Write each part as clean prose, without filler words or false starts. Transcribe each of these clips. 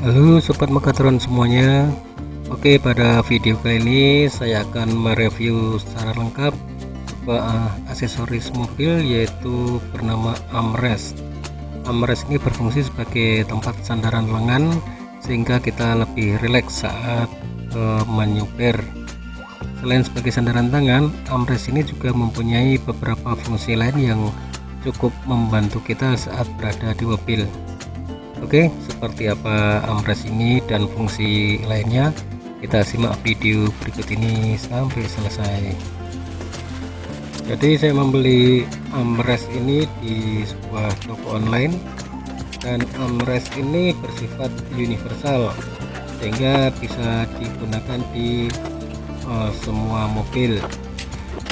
Halo Sobat Megatron semuanya. Oke, pada video kali ini saya akan mereview secara lengkap sebuah aksesoris mobil yaitu bernama armrest. Armrest ini berfungsi sebagai tempat sandaran lengan sehingga kita lebih rileks saat menyupir. Selain sebagai sandaran tangan, armrest ini juga mempunyai beberapa fungsi lain yang cukup membantu kita saat berada di mobil. Oke, seperti apa armrest ini dan fungsi lainnya, kita simak video berikut ini sampai selesai. Jadi saya membeli armrest ini di sebuah toko online, dan armrest ini bersifat universal sehingga bisa digunakan di semua mobil.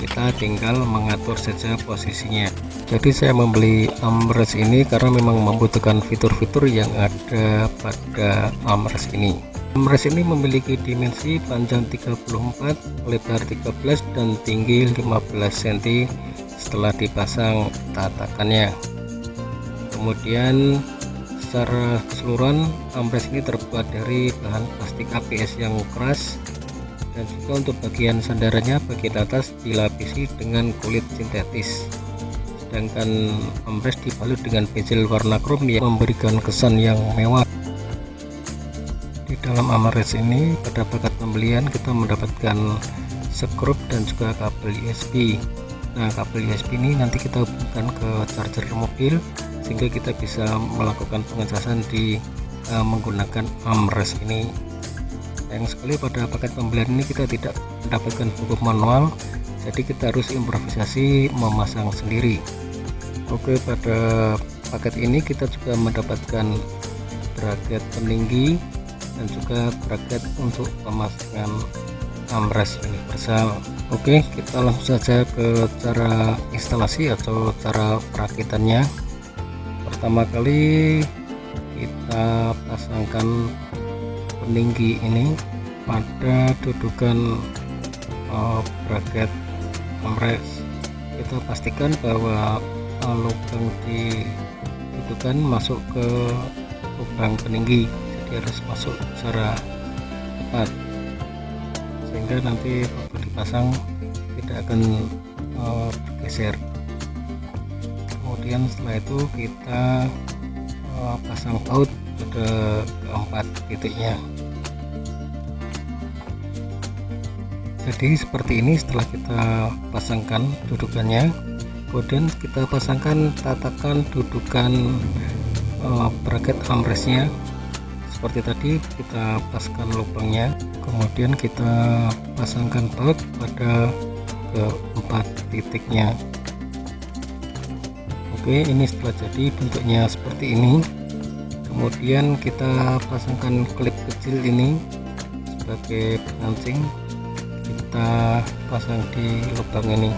Kita tinggal mengatur saja posisinya. Jadi saya membeli armrest ini karena memang membutuhkan fitur-fitur yang ada pada armrest ini. Armrest ini memiliki dimensi panjang 34, lebar 13 dan tinggi 15 cm setelah dipasang tatakannya. Kemudian secara keseluruhan armrest ini terbuat dari bahan plastik ABS yang keras, dan juga untuk bagian sandarannya bagian atas dilapisi dengan kulit sintetis, sedangkan armrest dibalut dengan bezel warna krom yang memberikan kesan yang mewah. Di dalam armrest ini pada paket pembelian kita mendapatkan skrup dan juga kabel USB. Nah, kabel USB ini nanti kita hubungkan ke charger mobil sehingga kita bisa melakukan pengecasan di menggunakan armrest ini. Sayang sekali pada paket pembelian ini kita tidak mendapatkan buku manual, jadi kita harus improvisasi memasang sendiri. Oke, pada paket ini kita juga mendapatkan bracket peninggi dan juga bracket untuk pemasangan armrest universal. Oke, kita langsung saja ke cara instalasi atau cara perakitannya. Pertama kali kita pasangkan peninggi ini pada dudukan bracket armrest. Kita pastikan bahwa lubang di dudukan masuk ke lubang peninggi, jadi harus masuk secara tepat sehingga nanti waktu dipasang tidak akan bergeser. Kemudian setelah itu kita pasang baut pada keempat titiknya. Jadi seperti ini setelah kita pasangkan dudukannya, kemudian kita pasangkan tatakan dudukan bracket armrestnya. Seperti tadi kita pasangkan lubangnya, kemudian kita pasangkan baut pada keempat titiknya. Oke, ini setelah jadi bentuknya seperti ini. Kemudian kita pasangkan klip kecil ini sebagai pengancing, kita pasang di lubang ini.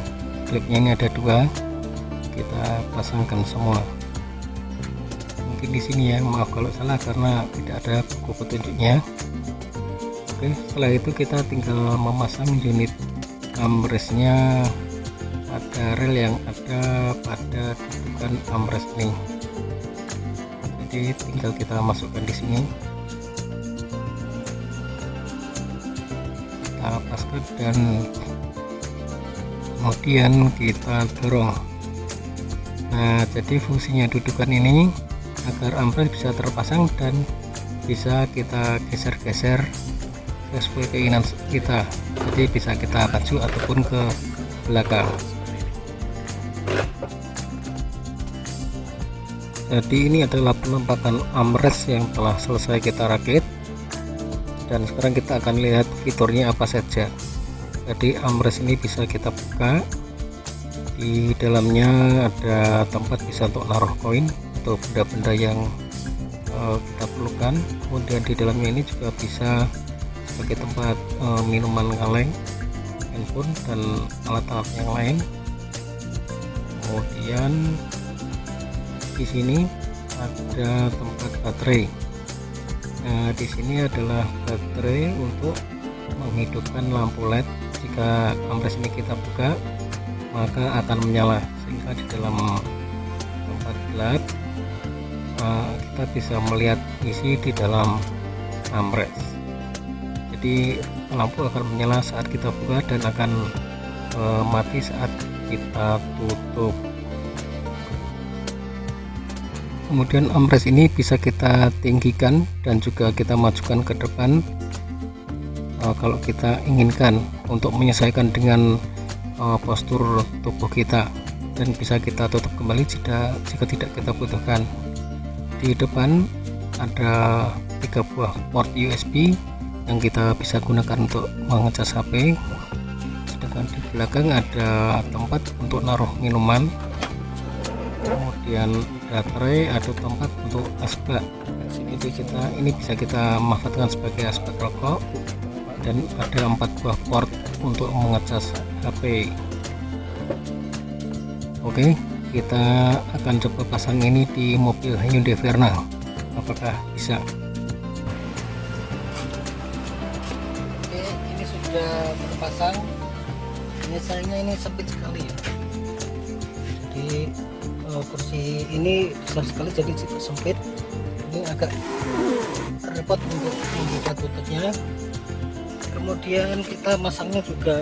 Klipnya ini ada dua, kita pasangkan semua. Mungkin di sini ya, maaf kalau salah karena tidak ada buku petunjuknya. Oke, setelah itu kita tinggal memasang unit armrestnya pada rel yang ada pada dudukan armrest ini. Jadi tinggal kita masukkan di sini, kita lepaskan dan kemudian kita dorong. Nah, jadi fungsinya dudukan ini agar armrest bisa terpasang dan bisa kita geser-geser sesuai keinginan kita, jadi bisa kita maju ataupun ke belakang. Jadi ini adalah penampakan armrest yang telah selesai kita rakit, dan sekarang kita akan lihat fiturnya apa saja. Jadi armrest ini bisa kita buka, di dalamnya ada tempat bisa untuk naruh koin atau benda-benda yang kita perlukan. Kemudian di dalamnya ini juga bisa sebagai tempat minuman kaleng, handphone dan alat-alat yang lain. Kemudian di sini ada tempat baterai. Nah, di sini adalah baterai untuk menghidupkan lampu LED. Jika armrest ini kita buka, maka akan menyala sehingga di dalam tempat gelap kita bisa melihat isi di dalam armrest. Jadi lampu akan menyala saat kita buka dan akan mati saat kita tutup. Kemudian armrest ini bisa kita tinggikan dan juga kita majukan ke depan kalau kita inginkan, untuk menyesuaikan dengan postur tubuh kita, dan bisa kita tutup kembali jika tidak kita butuhkan. Di depan ada 3 buah port USB yang kita bisa gunakan untuk mengecas HP, sedangkan di belakang ada tempat untuk naruh minuman, kemudian baterai, ada tempat untuk asbak. Ini bisa kita manfaatkan sebagai asbak rokok, dan ada 4 buah port untuk mengecas HP. Oke, kita akan coba pasang ini di mobil Hyundai Verna. Apakah bisa? Oke, ini sudah terpasang. Ini sayangnya ini sempit sekali ya. Jadi kursi ini besar sekali, jadi cukup sempit. Ini agak repot untuk membuka tutupnya. Kemudian kita masangnya juga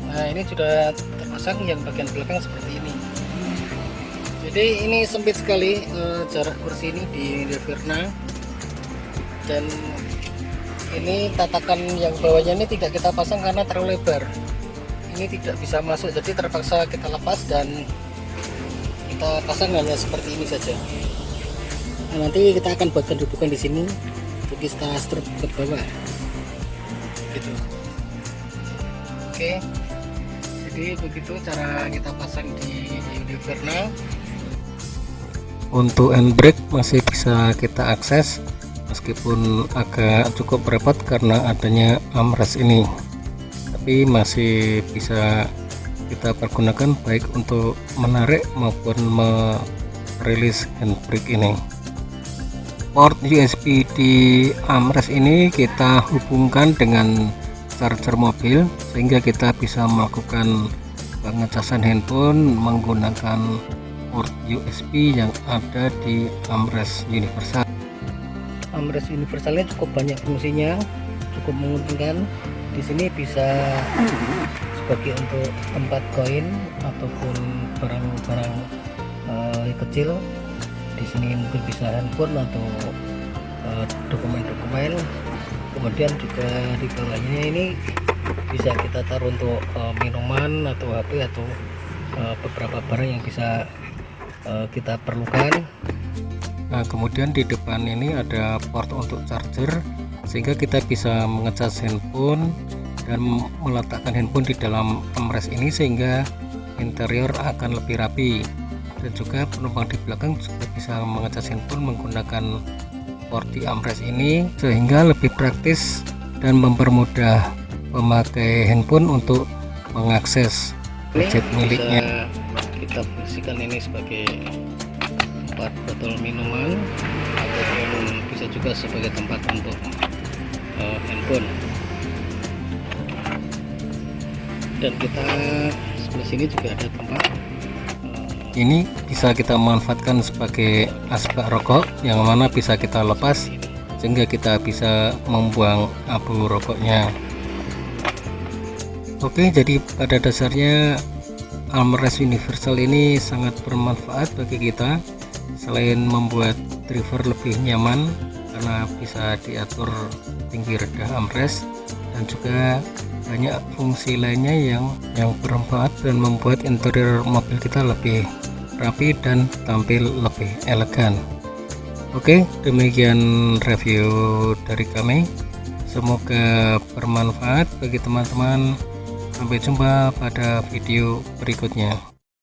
nah, ini sudah terpasang yang bagian belakang seperti ini. Jadi ini sempit sekali jarak kursi ini di Verna, dan ini tatakan yang bawahnya ini tidak kita pasang karena terlalu lebar. Ini tidak bisa masuk, jadi terpaksa kita lepas dan kita pasang hanya seperti ini saja. Nah, nanti kita akan buatkan dudukan di sini untuk kita strap ke bawah gitu. Oke, jadi begitu cara kita pasang di Hyundai Verna. Untuk handbrake masih bisa kita akses, meskipun agak cukup repot karena adanya armrest ini, tapi masih bisa kita pergunakan baik untuk menarik maupun merilis handbrake ini. Port USB di armrest ini kita hubungkan dengan charger mobil, sehingga kita bisa melakukan pengecasan handphone menggunakan port USB yang ada di armrest universal. Armrest universalnya cukup banyak fungsinya, cukup menguntungkan. Di sini bisa sebagai untuk tempat koin ataupun barang-barang kecil. Di sini mungkin bisa handphone atau dokumen-dokumen. Kemudian juga di bawahnya ini bisa kita taruh untuk minuman atau HP atau beberapa barang yang bisa kita perlukan. Nah, kemudian di depan ini ada port untuk charger, sehingga kita bisa mengecas handphone dan meletakkan handphone di dalam armrest ini, sehingga interior akan lebih rapi. Dan juga penumpang di belakang juga bisa mengecas handphone menggunakan port di armrest ini, sehingga lebih praktis dan mempermudah pemakai handphone untuk mengakses gadget miliknya. Kita fungsikan ini sebagai tempat botol minuman, ataupun bisa juga sebagai tempat untuk handphone. Dan kita sebelah sini juga ada tempat ini bisa kita manfaatkan sebagai asbak rokok, yang mana bisa kita lepas sehingga kita bisa membuang abu rokoknya. Oke, jadi pada dasarnya armrest universal ini sangat bermanfaat bagi kita. Selain membuat driver lebih nyaman karena bisa diatur tinggi rendah armrest, dan juga banyak fungsi lainnya yang bermanfaat dan membuat interior mobil kita lebih rapi dan tampil lebih elegan. Oke, demikian review dari kami. Semoga bermanfaat bagi teman-teman. Sampai jumpa pada video berikutnya.